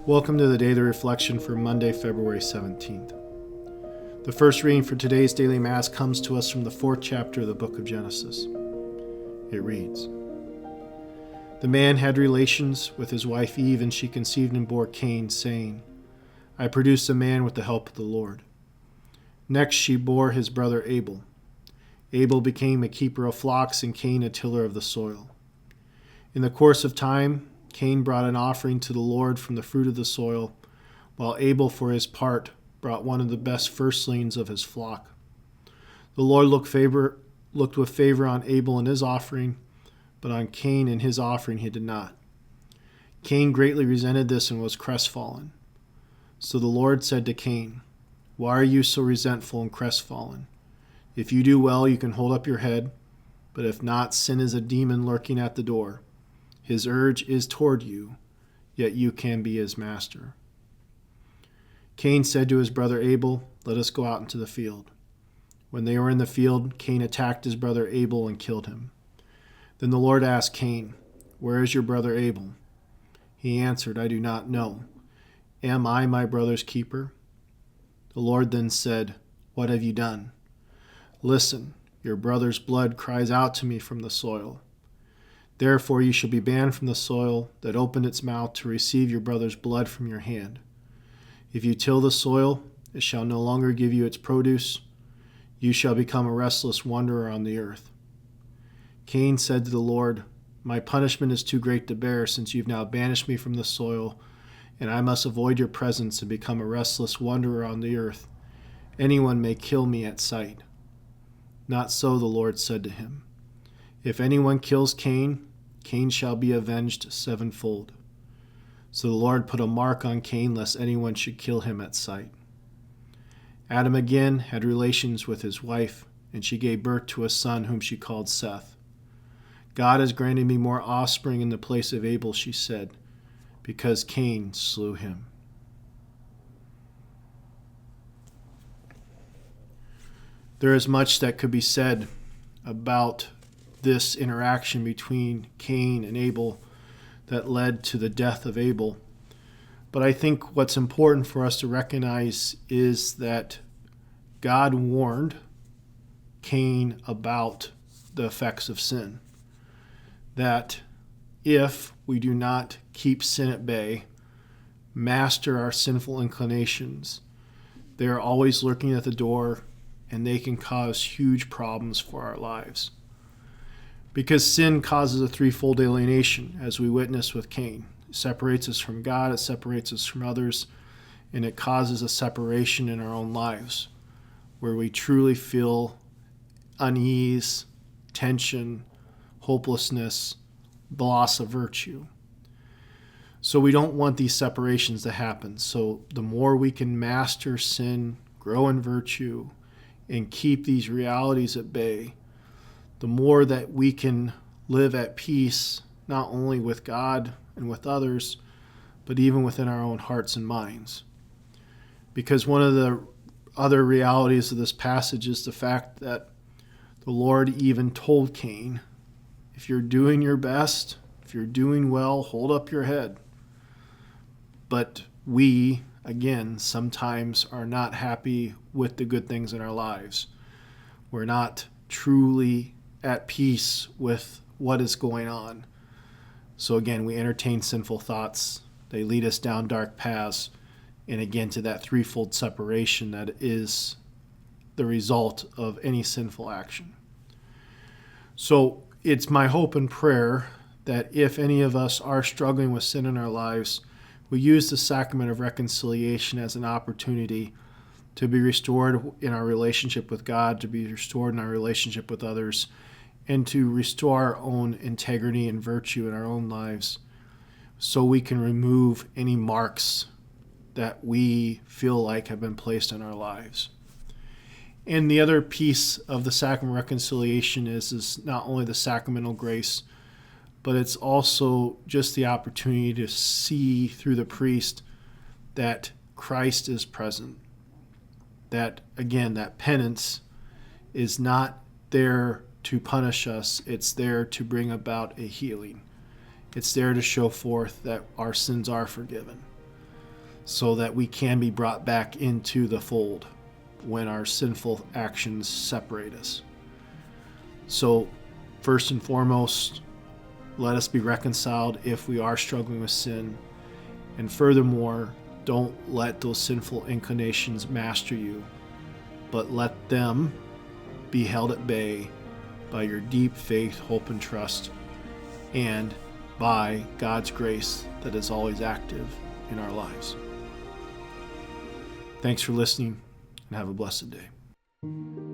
Welcome to the daily reflection for Monday, February 17th. The first reading for today's daily Mass comes to us from the 4th chapter of the book of Genesis. It reads, "The man had relations with his wife Eve, and she conceived and bore Cain, saying, 'I produced a man with the help of the Lord.' Next she bore his brother Abel. Abel became a keeper of flocks, and Cain a tiller of the soil. In the course of time, Cain brought an offering to the Lord from the fruit of the soil, while Abel, for his part, brought one of the best firstlings of his flock. The Lord looked with favor on Abel and his offering, but on Cain and his offering he did not. Cain greatly resented this and was crestfallen. So the Lord said to Cain, 'Why are you so resentful and crestfallen? If you do well, you can hold up your head, but if not, sin is a demon lurking at the door. His urge is toward you, yet you can be his master.' Cain said to his brother Abel, 'Let us go out into the field.' When they were in the field, Cain attacked his brother Abel and killed him. Then the Lord asked Cain, 'Where is your brother Abel?' He answered, 'I do not know. Am I my brother's keeper?' The Lord then said, 'What have you done? Listen, your brother's blood cries out to me from the soil. Therefore you shall be banned from the soil that opened its mouth to receive your brother's blood from your hand. If you till the soil, it shall no longer give you its produce. You shall become a restless wanderer on the earth.' Cain said to the Lord, 'My punishment is too great to bear, since you've now banished me from the soil, and I must avoid your presence and become a restless wanderer on the earth. Anyone may kill me at sight.' Not so, the Lord said to him. 'If anyone kills Cain, Cain shall be avenged sevenfold.' So the Lord put a mark on Cain, lest anyone should kill him at sight. Adam again had relations with his wife, and she gave birth to a son whom she called Seth. 'God has granted me more offspring in the place of Abel,' she said, 'because Cain slew him.'" There is much that could be said about this interaction between Cain and Abel that led to the death of Abel. But I think what's important for us to recognize is that God warned Cain about the effects of sin. That if we do not keep sin at bay, master our sinful inclinations, they are always lurking at the door, and they can cause huge problems for our lives. Because sin causes a threefold alienation, as we witnessed with Cain. It separates us from God, it separates us from others, and it causes a separation in our own lives, where we truly feel unease, tension, hopelessness, the loss of virtue. So we don't want these separations to happen. So the more we can master sin, grow in virtue, and keep these realities at bay, the more that we can live at peace, not only with God and with others, but even within our own hearts and minds. Because one of the other realities of this passage is the fact that the Lord even told Cain, if you're doing your best, if you're doing well, hold up your head. But we, again, sometimes are not happy with the good things in our lives. We're not truly at peace with what is going on. So again, we entertain sinful thoughts. They lead us down dark paths. And again, to that threefold separation that is the result of any sinful action. So it's my hope and prayer that if any of us are struggling with sin in our lives, we use the sacrament of reconciliation as an opportunity to be restored in our relationship with God, to be restored in our relationship with others, and to restore our own integrity and virtue in our own lives, so we can remove any marks that we feel like have been placed in our lives. And the other piece of the sacrament of reconciliation is not only the sacramental grace, but it's also just the opportunity to see through the priest that Christ is present. That, again, that penance is not there to punish us. It's there to bring about a healing. It's there to show forth that our sins are forgiven. so that we can be brought back into the fold when our sinful actions separate us. So, first and foremost, let us be reconciled if we are struggling with sin. And furthermore, don't let those sinful inclinations master you, but let them be held at bay by your deep faith, hope, and trust, and by God's grace that is always active in our lives. Thanks for listening, and have a blessed day.